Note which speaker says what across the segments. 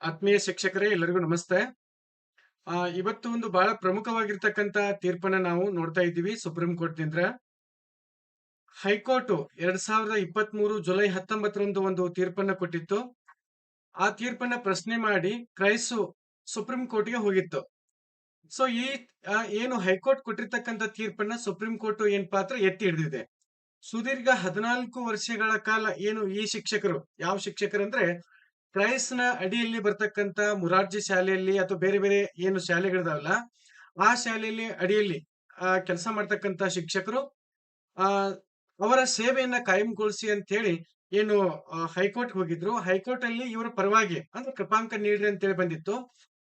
Speaker 1: ಆತ್ಮೀಯ ಶಿಕ್ಷಕರೇ ಎಲ್ಲರಿಗೂ ನಮಸ್ತೆ. ಇವತ್ತು ಒಂದು ಬಹಳ ಪ್ರಮುಖವಾಗಿರ್ತಕ್ಕಂತ ತೀರ್ಪನ್ನ ನಾವು ನೋಡ್ತಾ ಇದ್ದೀವಿ ಸುಪ್ರೀಂ ಕೋರ್ಟ್‌ನಿಂದ. ಹೈಕೋರ್ಟ್ 2023 ಜುಲೈ 19ರಂದು ಒಂದು ತೀರ್ಪನ್ನ ಕೊಟ್ಟಿತ್ತು. ಆ ತೀರ್ಪನ್ನ ಪ್ರಶ್ನೆ ಮಾಡಿ ಕ್ರೈಸ್ಟು ಸುಪ್ರೀಂ ಕೋರ್ಟ್‌ಗೆ ಹೋಗಿತ್ತು. ಸೊ ಈ ಏನು ಹೈಕೋರ್ಟ್ ಕೊಟ್ಟಿರ್ತಕ್ಕಂತ ತೀರ್ಪನ್ನ ಸುಪ್ರೀಂ ಕೋರ್ಟ್ ಏನಪ್ಪಾ ಅಂದ್ರೆ ಎತ್ತಿ ಹಿಡಿದಿದೆ. ಸುದೀರ್ಘ 14 ವರ್ಷಗಳ ಕಾಲ ಏನು ಈ ಶಿಕ್ಷಕರು, ಯಾವ ಶಿಕ್ಷಕರಂದ್ರೆ ಕ್ರೈಸ್ಟ್‌ನ ಅಡಿಯಲ್ಲಿ ಬರ್ತಕ್ಕಂತ ಮೊರಾರ್ಜಿ ಶಾಲೆಯಲ್ಲಿ ಅಥವಾ ಬೇರೆ ಬೇರೆ ಏನು ಶಾಲೆಗಳಿದಾವಲ್ಲ, ಆ ಶಾಲೆಯಲ್ಲಿ ಅಡಿಯಲ್ಲಿ ಕೆಲಸ ಮಾಡ್ತಕ್ಕಂತ ಶಿಕ್ಷಕರು ಆ ಅವರ ಸೇವೆಯನ್ನ ಕಾಯಂಗೊಳಿಸಿ ಅಂತ ಹೇಳಿ ಏನು ಹೈಕೋರ್ಟ್‌ಗೆ ಹೋಗಿದ್ರು. ಹೈಕೋರ್ಟ್ ಅಲ್ಲಿ ಇವರ ಪರವಾಗಿ ಅಂದ್ರೆ ಕೃಪಾಂಕ ನೀಡ್ರಿ ಅಂತ ಹೇಳಿ ಬಂದಿತ್ತು.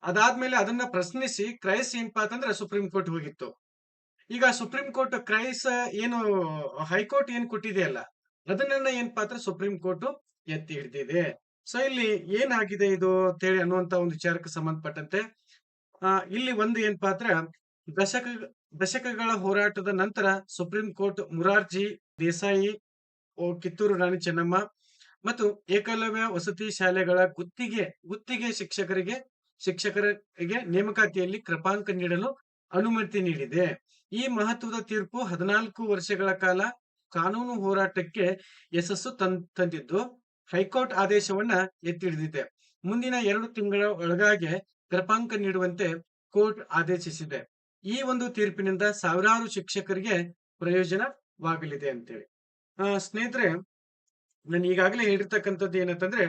Speaker 1: ಅದಾದ್ಮೇಲೆ ಅದನ್ನ ಪ್ರಶ್ನಿಸಿ ಕ್ರೈಸ್ಟ್ ಏನಪ್ಪಾ ಅಂತಂದ್ರೆ ಸುಪ್ರೀಂ ಕೋರ್ಟ್ ಹೋಗಿತ್ತು. ಈಗ ಸುಪ್ರೀಂ ಕೋರ್ಟ್ ಏನು ಹೈಕೋರ್ಟ್ ಏನ್ ಕೊಟ್ಟಿದೆಯಲ್ಲ, ಅದನ್ನ ಏನಪ್ಪಾ ಅಂದ್ರೆ ಸುಪ್ರೀಂ ಕೋರ್ಟ್ ಎತ್ತಿ ಹಿಡಿದಿದೆ. ಸೊ ಇಲ್ಲಿ ಏನಾಗಿದೆ ಇದು ಅಂತೇಳಿ ಅನ್ನುವಂತ ಒಂದು ವಿಚಾರಕ್ಕೆ ಸಂಬಂಧಪಟ್ಟಂತೆ ಇಲ್ಲಿ ಒಂದು ಏನಪ್ಪಾ ಅಂದ್ರೆ ದಶಕ ದಶಕಗಳ ಹೋರಾಟದ ನಂತರ ಸುಪ್ರೀಂ ಕೋರ್ಟ್ ಮುರಾರ್ಜಿ ದೇಸಾಯಿ, ಕಿತ್ತೂರು ರಾಣಿ ಚೆನ್ನಮ್ಮ ಮತ್ತು ಏಕಲವ್ಯ ವಸತಿ ಶಾಲೆಗಳ ಗುತ್ತಿಗೆ ಶಿಕ್ಷಕರಿಗೆ ನೇಮಕಾತಿಯಲ್ಲಿ ಕ್ರಮಾಂಕ ನೀಡಲು ಅನುಮತಿ ನೀಡಿದೆ. ಈ ಮಹತ್ವದ ತೀರ್ಪು 14 ವರ್ಷಗಳ ಕಾಲ ಕಾನೂನು ಹೋರಾಟಕ್ಕೆ ಯಶಸ್ಸು ತಂದಿದ್ದು ಹೈಕೋರ್ಟ್ ಆದೇಶವನ್ನ ಎತ್ತಿ ಹಿಡಿದಿದೆ. ಮುಂದಿನ 2 ತಿಂಗಳ ಒಳಗಾಗಿ ಕ್ರಮಾಂಕ ನೀಡುವಂತೆ ಕೋರ್ಟ್ ಆದೇಶಿಸಿದೆ. ಈ ಒಂದು ತೀರ್ಪಿನಿಂದ ಸಾವಿರಾರು ಶಿಕ್ಷಕರಿಗೆ ಪ್ರಯೋಜನವಾಗಲಿದೆ ಅಂತೇಳಿ. ಸ್ನೇಹಿತರೆ, ನಾನು ಈಗಾಗಲೇ ಹೇಳಿರ್ತಕ್ಕಂಥದ್ದು ಏನಂತಂದ್ರೆ,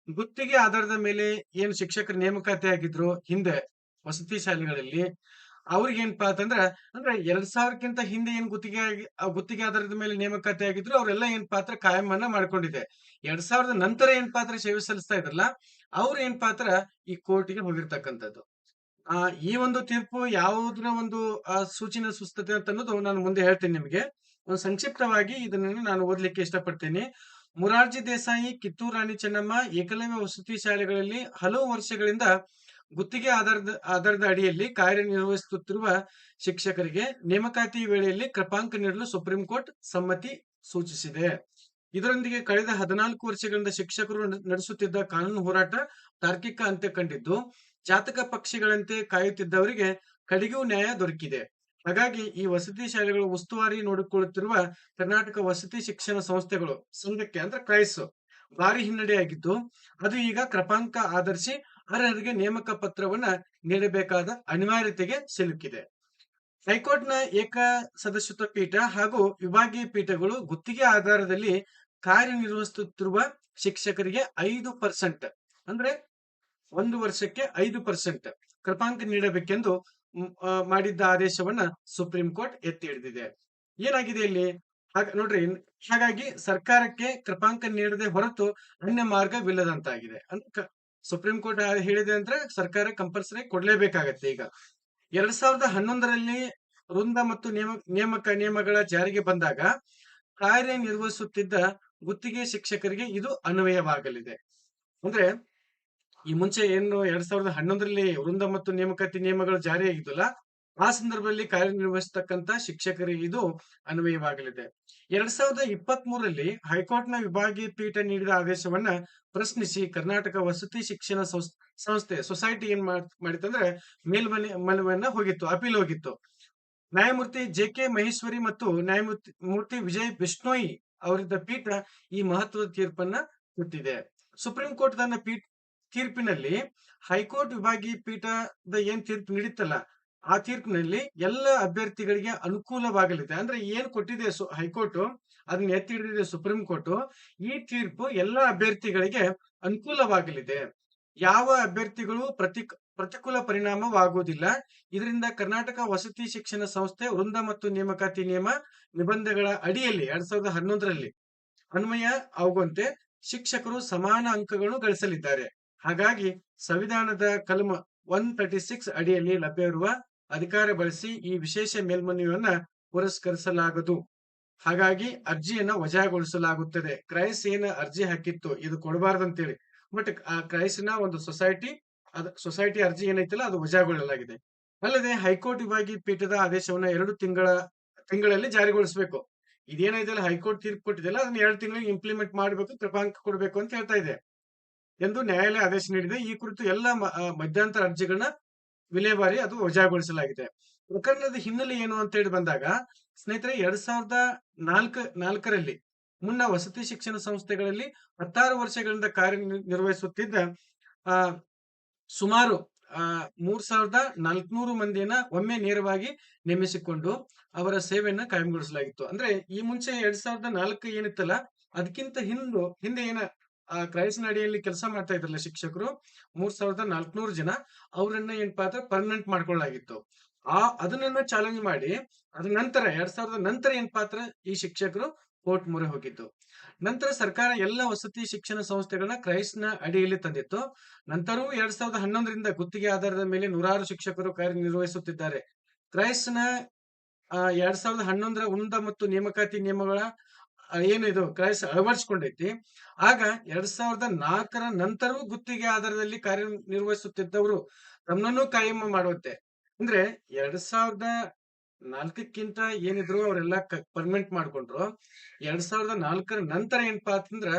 Speaker 1: ಗುತ್ತಿಗೆ ಆಧಾರದ ಮೇಲೆ ಏನು ಶಿಕ್ಷಕರು ನೇಮಕಾತಿ ಆಗಿದ್ರು ಹಿಂದೆ ವಸತಿ ಶಾಲೆಗಳಲ್ಲಿ, ಅವ್ರಿಗೇನಪ್ಪಾ ಅಂತಂದ್ರ ಅಂದ್ರೆ 2000ಕ್ಕಿಂತ ಹಿಂದೆ ಏನ್ ಗುತ್ತಿಗೆ ಆಧಾರದ ಮೇಲೆ ನೇಮಕಾತಿ ಆಗಿದ್ರು ಅವರೆಲ್ಲ ಏನಪ್ಪಾ ಅಂದ್ರೆ ಕಾಯಂ ಮಾಡ್ಕೊಂಡಿದೆ. 2000 ನಂತರ ಏನಪ್ಪಾ ಅಂದ್ರೆ ಸೇವೆ ಸಲ್ಲಿಸ್ತಾ ಇದ್ರಲ್ಲ, ಅವ್ರು ಏನಪ್ಪಾ ಅಂದ್ರ ಈ ಕೋರ್ಟ್‌ಗೆ ಹೋಗಿರ್ತಕ್ಕಂಥದ್ದು. ಆ ಈ ಒಂದು ತೀರ್ಪು ಯಾವುದರ ಒಂದು ಸೂಚನೆ ಸುಸ್ತತೆ ಅಂತ ಅನ್ನೋದು ನಾನು ಮುಂದೆ ಹೇಳ್ತೀನಿ ನಿಮಗೆ. ಒಂದು ಸಂಕ್ಷಿಪ್ತವಾಗಿ ಇದನ್ನ ನಾನು ಓದಲಿಕ್ಕೆ ಇಷ್ಟಪಡ್ತೇನೆ. ಮೊರಾರ್ಜಿ ದೇಸಾಯಿ, ಕಿತ್ತೂರು ರಾಣಿ ಚೆನ್ನಮ್ಮ ಏಕಲವ್ಯ ವಸತಿ ಶಾಲೆಗಳಲ್ಲಿ ಹಲವು ವರ್ಷಗಳಿಂದ ಗುತ್ತಿಗೆ ಆಧಾರದ ಅಡಿಯಲ್ಲಿ ಕಾರ್ಯನಿರ್ವಹಿಸುತ್ತಿರುವ ಶಿಕ್ಷಕರಿಗೆ ನೇಮಕಾತಿ ವೇಳೆಯಲ್ಲಿ ಕ್ರಮಾಂಕ ನೀಡಲು ಸುಪ್ರೀಂ ಕೋರ್ಟ್ ಸಮ್ಮತಿ ಸೂಚಿಸಿದೆ. ಇದರೊಂದಿಗೆ ಕಳೆದ 14 ವರ್ಷಗಳಿಂದ ಶಿಕ್ಷಕರು ನಡೆಸುತ್ತಿದ್ದ ಕಾನೂನು ಹೋರಾಟ ತಾರ್ಕಿಕ ಅಂತ್ಯ ಕಂಡಿದ್ದು, ಜಾತಕ ಪಕ್ಷಿಗಳಂತೆ ಕಾಯುತ್ತಿದ್ದವರಿಗೆ ಕಡೆಗೂ ನ್ಯಾಯ ದೊರಕಿದೆ. ಹಾಗಾಗಿ ಈ ವಸತಿ ಶಾಲೆಗಳು ಉಸ್ತುವಾರಿ ನೋಡಿಕೊಳ್ಳುತ್ತಿರುವ ಕರ್ನಾಟಕ ವಸತಿ ಶಿಕ್ಷಣ ಸಂಸ್ಥೆಗಳು ಸಂಘಕ್ಕೆ ಅಂದ್ರೆ ಕ್ರೈಸ್ ಭಾರಿ ಹಿನ್ನಡೆಯಾಗಿದ್ದು, ಅದು ಈಗ ಕ್ರಮಾಂಕ ಆಧರಿಸಿ ಅರ್ಹರಿಗೆ ನೇಮಕ ಪತ್ರವನ್ನ ನೀಡಬೇಕಾದ ಅನಿವಾರ್ಯತೆಗೆ ಸಿಲುಕಿದೆ. ಹೈಕೋರ್ಟ್‌ನ ಏಕ ಸದಸ್ಯತ್ವ ಪೀಠ ಹಾಗೂ ವಿಭಾಗೀಯ ಪೀಠಗಳು ಗುತ್ತಿಗೆ ಆಧಾರದಲ್ಲಿ ಕಾರ್ಯನಿರ್ವಹಿಸುತ್ತಿರುವ ಶಿಕ್ಷಕರಿಗೆ 5% ಅಂದ್ರೆ 1 ವರ್ಷಕ್ಕೆ 5% ಕ್ರಮಾಂಕ ನೀಡಬೇಕೆಂದು ಮಾಡಿದ್ದ ಆದೇಶವನ್ನ ಸುಪ್ರೀಂ ಕೋರ್ಟ್ ಎತ್ತಿ ಹಿಡಿದಿದೆ. ಏನಾಗಿದೆ ಇಲ್ಲಿ ನೋಡ್ರಿ, ಹಾಗಾಗಿ ಸರ್ಕಾರಕ್ಕೆ ಕ್ರಮಾಂಕ ನೀಡದೆ ಹೊರತು ಅನ್ಯ ಮಾರ್ಗವಿಲ್ಲದಂತಾಗಿದೆ. ಅಂದ್ರೆ ಸುಪ್ರೀಂ ಕೋರ್ಟ್ ಹೇಳಿದೆ ಅಂದ್ರೆ ಸರ್ಕಾರ ಕಂಪಲ್ಸರಿ ಕೊಡ್ಲೇಬೇಕಾಗತ್ತೆ. ಈಗ 2011ರಲ್ಲಿ ವೃಂದ ಮತ್ತು ನಿಯಮಗಳ ಜಾರಿಗೆ ಬಂದಾಗ ಕಾರ್ಯನಿರ್ವಹಿಸುತ್ತಿದ್ದ ಗುತ್ತಿಗೆ ಶಿಕ್ಷಕರಿಗೆ ಇದು ಅನ್ವಯವಾಗಲಿದೆ. ಅಂದ್ರೆ ಈ ಮುಂಚೆ ಏನು 2011ರಲ್ಲಿ ವೃಂದ ಮತ್ತು ನೇಮಕಾತಿ ನಿಯಮಗಳು ಜಾರಿಯಾಗಿದ್ದಲ್ಲ, ಆ ಸಂದರ್ಭದಲ್ಲಿ ಕಾರ್ಯನಿರ್ವಹಿಸತಕ್ಕಂತ ಶಿಕ್ಷಕರಿಗೆ ಇದು ಅನ್ವಯವಾಗಲಿದೆ. 2023ರಲ್ಲಿ ಹೈಕೋರ್ಟ್‌ನ ವಿಭಾಗೀಯ ಪೀಠ ನೀಡಿದ ಆದೇಶವನ್ನ ಪ್ರಶ್ನಿಸಿ ಕರ್ನಾಟಕ ವಸತಿ ಶಿಕ್ಷಣ ಸಂಸ್ಥೆ ಸೊಸೈಟಿ ಏನ್ ಮಾಡಿತ್ತಂದ್ರೆ ಮೇಲ್ಮನವಿಯನ್ನ ಹೋಗಿತ್ತು, ಅಪೀಲ್ ಹೋಗಿತ್ತು. ನ್ಯಾಯಮೂರ್ತಿ ಜೆ.ಕೆ. ಮಹೇಶ್ವರಿ ಮತ್ತು ನ್ಯಾಯಮೂರ್ತಿ ವಿಜಯ್ ಬಿಷ್ಣೋಯಿ ಅವರಿದ್ದ ಪೀಠ ಈ ಮಹತ್ವದ ತೀರ್ಪನ್ನ ಕೊಟ್ಟಿದೆ. ಸುಪ್ರೀಂ ಕೋರ್ಟ್ ತನ್ನ ತೀರ್ಪಿನಲ್ಲಿ ಹೈಕೋರ್ಟ್ ವಿಭಾಗೀಯ ಪೀಠದ ಏನ್ ತೀರ್ಪು ನೀಡಿತ್ತಲ್ಲ, ಆ ತೀರ್ಪಿನಲ್ಲಿ ಎಲ್ಲ ಅಭ್ಯರ್ಥಿಗಳಿಗೆ ಅನುಕೂಲವಾಗಲಿದೆ. ಅಂದ್ರೆ ಏನ್ ಕೊಟ್ಟಿದೆ ಹೈಕೋರ್ಟ್, ಅದನ್ನ ಎತ್ತಿ ಹಿಡಿದಿದೆ ಸುಪ್ರೀಂ ಕೋರ್ಟ್. ಈ ತೀರ್ಪು ಎಲ್ಲ ಅಭ್ಯರ್ಥಿಗಳಿಗೆ ಅನುಕೂಲವಾಗಲಿದೆ. ಯಾವ ಅಭ್ಯರ್ಥಿಗಳು ಪ್ರತಿಕೂಲ ಪರಿಣಾಮವಾಗುವುದಿಲ್ಲ. ಇದರಿಂದ ಕರ್ನಾಟಕ ವಸತಿ ಶಿಕ್ಷಣ ಸಂಸ್ಥೆ ವೃಂದ ಮತ್ತು ನೇಮಕಾತಿ ನಿಬಂಧಗಳ ಅಡಿಯಲ್ಲಿ 2011ರಲ್ಲಿ ಅನ್ವಯ ಆಗುವಂತೆ ಶಿಕ್ಷಕರು ಸಮಾನ ಅಂಕಗಳನ್ನು ಗಳಿಸಲಿದ್ದಾರೆ. ಹಾಗಾಗಿ ಸಂವಿಧಾನದ ಕಲಂ 136 ಅಡಿಯಲ್ಲಿ ಲಭ್ಯವಿರುವ ಅಧಿಕಾರ ಬಳಸಿ ಈ ವಿಶೇಷ ಮೇಲ್ಮನವಿಯನ್ನ ಪುರಸ್ಕರಿಸಲಾಗದು. ಹಾಗಾಗಿ ಅರ್ಜಿಯನ್ನ ವಜಾಗೊಳಿಸಲಾಗುತ್ತದೆ. ಕ್ರೈಸ್ ಏನ ಅರ್ಜಿ ಹಾಕಿತ್ತು ಇದು ಕೊಡಬಾರ್ದಂತೇಳಿ, ಬಟ್ ಆ ಕ್ರೈಸ್‌ನ ಒಂದು ಸೊಸೈಟಿ ಅರ್ಜಿ ಏನೈತಲ್ಲ ಅದು ವಜಾಗೊಳ್ಳಲಾಗಿದೆ. ಅಲ್ಲದೆ ಹೈಕೋರ್ಟ್ ವಿಭಾಗೀಯ ಪೀಠದ ಆದೇಶವನ್ನ 2 ತಿಂಗಳಲ್ಲಿ ಜಾರಿಗೊಳಿಸಬೇಕು. ಇದೇನೈತಲ್ಲ ಹೈಕೋರ್ಟ್ ತೀರ್ಪು ಕೊಟ್ಟಿದೆಯಲ್ಲ, ಅದನ್ನ 2 ತಿಂಗಳಿಗೆ ಇಂಪ್ಲಿಮೆಂಟ್ ಮಾಡಬೇಕು, ಕ್ರಮಾಂಕ ಕೊಡಬೇಕು ಅಂತ ಹೇಳ್ತಾ ಇದೆ. ಎಂದು ನ್ಯಾಯಾಲಯ ಆದೇಶ ನೀಡಿದೆ. ಈ ಕುರಿತು ಎಲ್ಲ ಮಧ್ಯಂತರ ಅರ್ಜಿಗಳನ್ನ ವಿಲೇವಾರಿ ಅದು ವಜಾಗೊಳಿಸಲಾಗಿದೆ. ಪ್ರಕರಣದ ಹಿನ್ನೆಲೆ ಏನು ಅಂತ ಹೇಳಿ ಬಂದಾಗ, ಸ್ನೇಹಿತರೆ 2004ರಲ್ಲಿ ಮುನ್ನ ವಸತಿ ಶಿಕ್ಷಣ ಸಂಸ್ಥೆಗಳಲ್ಲಿ 16 ವರ್ಷಗಳಿಂದ ನಿರ್ವಹಿಸುತ್ತಿದ್ದ ಆ ಸುಮಾರು 3,400 ಮಂದಿಯನ್ನ ಒಮ್ಮೆ ನೇರವಾಗಿ ನೇಮಿಸಿಕೊಂಡು ಅವರ ಸೇವೆಯನ್ನ ಕಾಯಂಗೊಳಿಸಲಾಗಿತ್ತು. ಅಂದ್ರೆ ಈ ಮುಂಚೆ 2004 ಏನಿತ್ತಲ್ಲ, ಅದಕ್ಕಿಂತ ಹಿಂದೆ ಕ್ರೈಸ್ಟ್‌ನ ಅಡಿಯಲ್ಲಿ ಕೆಲಸ ಮಾಡ್ತಾ ಇದ್ರಲ್ಲ ಶಿಕ್ಷಕರು, 3,400 ಜನ, ಅವರನ್ನ ಏನಪ್ಪಾ ಅಂದ್ರೆ ಪರ್ಮನೆಂಟ್ ಮಾಡ್ಕೊಳ್ಳಲಾಗಿತ್ತು. ಅದನ್ನ ಚಾಲೆಂಜ್ ಮಾಡಿ ಅದ್ರ ನಂತರ 2000 ನಂತರ ಏನಪ್ಪಾ ಅಂದ್ರೆ ಈ ಶಿಕ್ಷಕರು ಕೋರ್ಟ್ ಮೊರೆ ಹೋಗಿದ್ದು. ನಂತರ ಸರ್ಕಾರ ಎಲ್ಲ ವಸತಿ ಶಿಕ್ಷಣ ಸಂಸ್ಥೆಗಳನ್ನ ಕ್ರೈಸ್ಟ್‌ನ ಅಡಿಯಲ್ಲಿ ತಂದಿತ್ತು. ನಂತರವೂ 2011ರಿಂದ ಗುತ್ತಿಗೆ ಆಧಾರದ ಮೇಲೆ ನೂರಾರು ಶಿಕ್ಷಕರು ಕಾರ್ಯನಿರ್ವಹಿಸುತ್ತಿದ್ದಾರೆ. ಕ್ರೈಸ್ಟ್‌ನ 2011ರ ಉನ್ನತ ಮತ್ತು ನೇಮಕಾತಿ ನಿಯಮಗಳ ಏನಿದು ಕ್ರೈಸ್ಟ್ ಅಳವಡಿಸಿಕೊಂಡೈತಿ. ಆಗ 2004ರ ನಂತರವೂ ಗುತ್ತಿಗೆ ಆಧಾರದಲ್ಲಿ ಕಾರ್ಯನಿರ್ವಹಿಸುತ್ತಿದ್ದವರು ತಮ್ಮನ್ನೂ ಕಾಯಂ ಮಾಡುವಂತೆ, ಅಂದ್ರೆ 2004ಕ್ಕಿಂತ ಏನಿದ್ರು ಅವರೆಲ್ಲ ಪರ್ಮನೆಂಟ್ ಮಾಡ್ಕೊಂಡ್ರು. 2004ರ ನಂತರ ಏನಪ್ಪಾ ಅಂತಂದ್ರ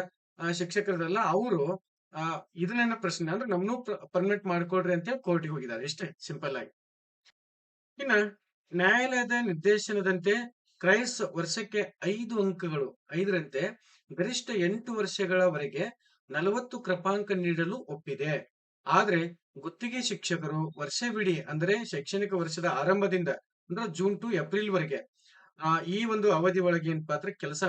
Speaker 1: ಶಿಕ್ಷಕರದಲ್ಲ ಅವರು ಇದನ್ನೇನ ಪ್ರಶ್ನೆ ಅಂದ್ರೆ ನಮ್ನು ಪರ್ಮನೆಂಟ್ ಮಾಡ್ಕೊಡ್ರಿ ಅಂತ ಹೇಳಿ ಕೋರ್ಟಿಗೆ ಹೋಗಿದ್ದಾರೆ. ಇಷ್ಟೇ ಸಿಂಪಲ್ ಆಗಿ. ಇನ್ನ ನ್ಯಾಯಾಲಯದ ನಿರ್ದೇಶನದಂತೆ ಕ್ರೈಸ್ ವರ್ಷಕ್ಕೆ 5 ಅಂಕಗಳು 5ರಂತೆ ಗರಿಷ್ಠ 8 ವರ್ಷಗಳವರೆಗೆ 40 ಕ್ರಮಾಂಕ ನೀಡಲು ಒಪ್ಪಿದೆ. ಆದ್ರೆ ಗುತ್ತಿಗೆ ಶಿಕ್ಷಕರು ವರ್ಷವಿಡೀ ಅಂದ್ರೆ ಶೈಕ್ಷಣಿಕ ವರ್ಷದ ಆರಂಭದಿಂದ ಅಂದ್ರೆ ಜೂನ್ ಟು ಏಪ್ರಿಲ್ ವರೆಗೆ ಈ ಒಂದು ಅವಧಿ ಒಳಗೆ ಏನಪ್ಪಾ ಅಂದ್ರೆ ಕೆಲಸ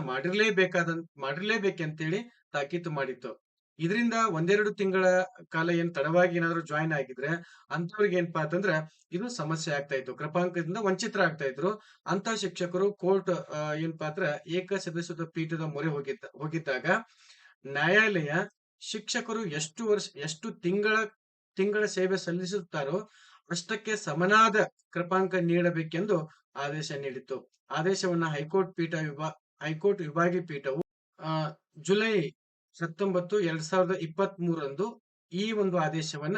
Speaker 1: ಮಾಡಿರ್ಲೇಬೇಕಂತೇಳಿ ತಾಕೀತು ಮಾಡಿತ್ತು. ಇದರಿಂದ ಒಂದೆರಡು ತಿಂಗಳ ಕಾಲ ತಡವಾಗಿ ಏನಾದ್ರು ಜಾಯಿನ್ ಆಗಿದ್ರೆ ಅಂತವ್ರಿಗೆ ಏನಪ್ಪಾ ಅಂತಂದ್ರ ಇದು ಸಮಸ್ಯೆ ಆಗ್ತಾ ಇತ್ತು. ಕ್ರಮಾಂಕದಿಂದ ವಂಚಿತರಾಗ್ತಾ ಇದ್ರು. ಅಂತ ಶಿಕ್ಷಕರು ಕೋರ್ಟ್ ಏನಪ್ಪಾ ಅಂದ್ರ ಏಕ ಸದಸ್ಯದ ಪೀಠದ ಮೊರೆ ಹೋಗಿದ್ದಾಗ ನ್ಯಾಯಾಲಯ ಶಿಕ್ಷಕರು ಎಷ್ಟು ತಿಂಗಳ ಸೇವೆ ಸಲ್ಲಿಸುತ್ತಾರೋ ಅಷ್ಟಕ್ಕೆ ಸಮನಾದ ಕ್ರಮಾಂಕ ನೀಡಬೇಕೆಂದು ಆದೇಶ ನೀಡಿತ್ತು. ಆದೇಶವನ್ನ ಹೈಕೋರ್ಟ್ ವಿಭಾಗೀಯ ಪೀಠವು ಜುಲೈ 19, 2023ರಂದು ಈ ಒಂದು ಆದೇಶವನ್ನ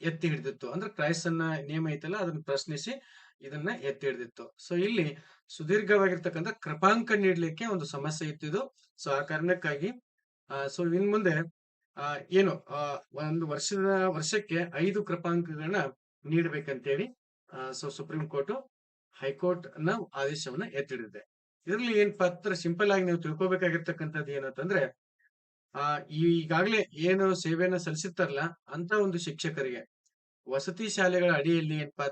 Speaker 1: ಎತ್ತಿ ಹಿಡಿದಿತ್ತು. ಅಂದ್ರೆ ಕ್ರೈಸ್ತನ ನಿಯಮ ಐತಲ್ಲ ಅದನ್ನ ಪ್ರಶ್ನಿಸಿ ಇದನ್ನ ಎತ್ತಿ ಹಿಡಿದಿತ್ತು. ಸೊ ಇಲ್ಲಿ ಸುದೀರ್ಘವಾಗಿರ್ತಕ್ಕಂಥ ಕ್ರಮಾಂಕ ನೀಡಲಿಕ್ಕೆ ಒಂದು ಸಮಸ್ಯೆ ಇತ್ತು ಇದು. ಸೊ ಆ ಕಾರಣಕ್ಕಾಗಿ ಸೊ ಇನ್ ಮುಂದೆ ಏನು ಒಂದು ವರ್ಷಕ್ಕೆ 5 ಕ್ರಮಾಂಕಗಳನ್ನ ನೀಡಬೇಕಂತೇಳಿ ಸೊ ಸುಪ್ರೀಂ ಕೋರ್ಟ್ ಹೈಕೋರ್ಟ್ ನ ಆದೇಶವನ್ನ ಎತ್ತಿಡಿದೆ. ಇದರಲ್ಲಿ ಏನಪ್ಪಾ ಸಿಂಪಲ್ ಆಗಿ ನೀವು ತಿಳ್ಕೊಬೇಕಾಗಿರ್ತಕ್ಕಂಥದ್ದು ಏನಂತಂದ್ರೆ ಈಗಾಗಲೇ ಏನು ಸೇವೆಯನ್ನ ಸಲ್ಲಿಸಿರ್ತಾರಲ್ಲ ಅಂತ ಒಂದು ಶಿಕ್ಷಕರಿಗೆ ವಸತಿ ಶಾಲೆಗಳ ಅಡಿಯಲ್ಲಿ ಏನಪ್ಪಾ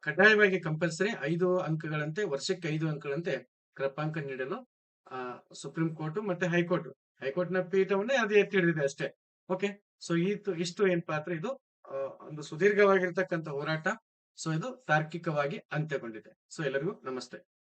Speaker 1: ಕಡ್ಡಾಯವಾಗಿ ಕಂಪಲ್ಸರಿ 5 ಅಂಕಗಳಂತೆ ವರ್ಷಕ್ಕೆ 5 ಅಂಕಗಳಂತೆ ಕ್ರಮಾಂಕ ನೀಡಲು ಸುಪ್ರೀಂ ಕೋರ್ಟ್ ಮತ್ತೆ ಹೈಕೋರ್ಟ್ ನ ಪೀಠವನ್ನೇ ಅದು ಎತ್ತಿ ಹಿಡಿದಿದೆ ಅಷ್ಟೇ. ಓಕೆ, ಸೊ ಇಷ್ಟು ಏನಪ್ಪಾ ಇದು ಒಂದು ಸುದೀರ್ಘವಾಗಿರ್ತಕ್ಕಂಥ ಹೋರಾಟ. ಸೊ ಇದು ತಾರ್ಕಿಕವಾಗಿ ಅಂತ್ಯಗೊಂಡಿದೆ. ಸೊ ಎಲ್ಲರಿಗೂ ನಮಸ್ತೆ.